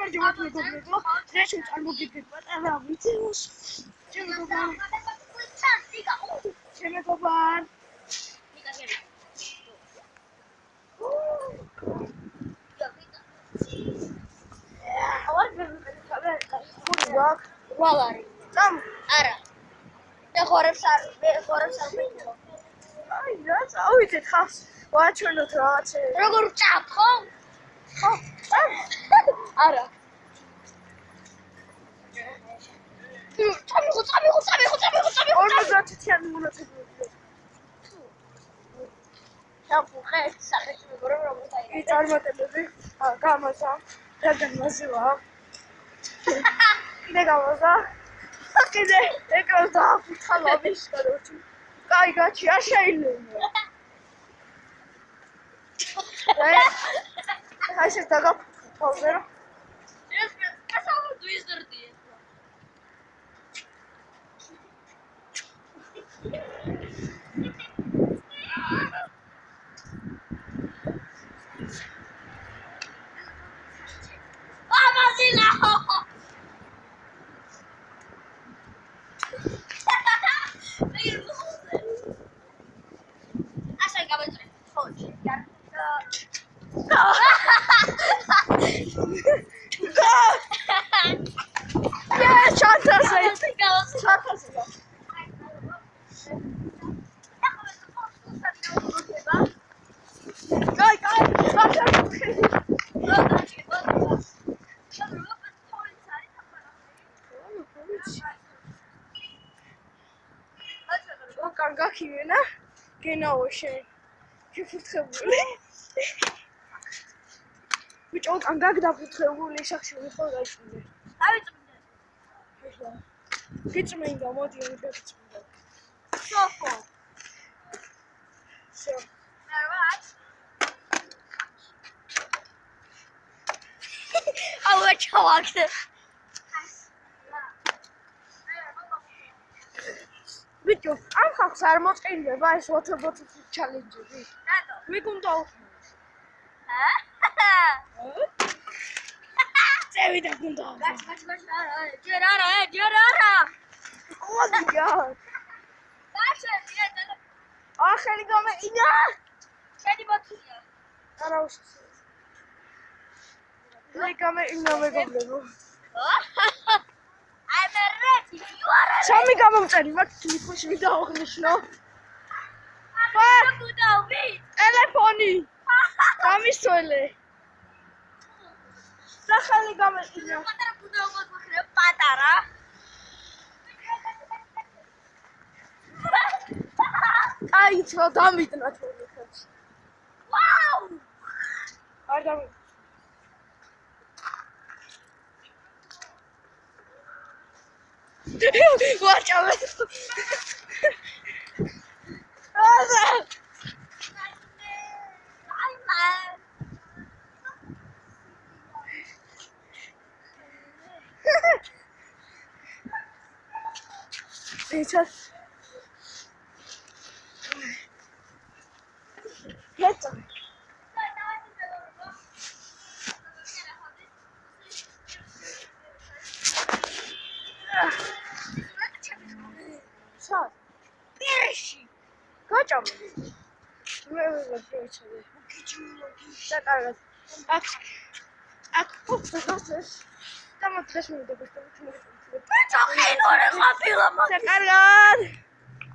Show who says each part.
Speaker 1: გამარჯობა მეგობრებო. დღეს წარმოგიდგენთ პატარა ვიდეოს. შემეგობარ.
Speaker 2: ვალარი.
Speaker 1: წამ.
Speaker 2: არა. მე ხორებს არ ვიყო.
Speaker 1: აი რა წავიდეთ ხავს. ვაჩვენოთ რაღაცე.
Speaker 2: როგორ ვჭამ ხო?
Speaker 1: ხო.
Speaker 2: არა. წამიღო.
Speaker 1: 50-იანი მონაწილეობია.
Speaker 2: შაფუხე სახეში მეგობრებო როგორც აი.
Speaker 1: წარმატებები გამოსა. რადგან მასივა. კიდე გამოსა. კიდე ეკრანს დააფუთხა ლაბის კაროჩი. კაი გაჩი არ შეიძლება. აი ეს დაგაფუთხა თავზე რა.
Speaker 2: ეს კასალა დუიზერდი.
Speaker 1: Gakivena, genau schön. Gefutrebuli. Mit auch an Gag da futrebuli, ich sag schon voll recht. Geht's mir in der Modi und geht's mir.
Speaker 2: Sofo.
Speaker 1: So.
Speaker 2: Nervous. Aber chawakte.
Speaker 1: Video, einfach არ მოწყინდება ეს WhatsApp challenge-ები.
Speaker 2: რატო?
Speaker 1: მიგუნდა უხმოთ. წევი და გუნდა.
Speaker 2: ჯერ არა.
Speaker 1: ოდია.
Speaker 2: დაშენია და
Speaker 1: ახალი გამეინა.
Speaker 2: შენი მოთია.
Speaker 1: არა უშო. მე გამეინა მეგობრებო.
Speaker 2: I'm ready. You are ready.
Speaker 1: სამი გამომწერი ვარ თვითონ მიდაოხნიშნო. ტელეფონი. გამისწოლე. სახელი გამეინა.
Speaker 2: პატარა ბუდა მოგხერე პატარა.
Speaker 1: აი ცოტა დამიდნა თორე ხელში.
Speaker 2: ვაუ!
Speaker 1: არ დამი Watchame. Gotchame.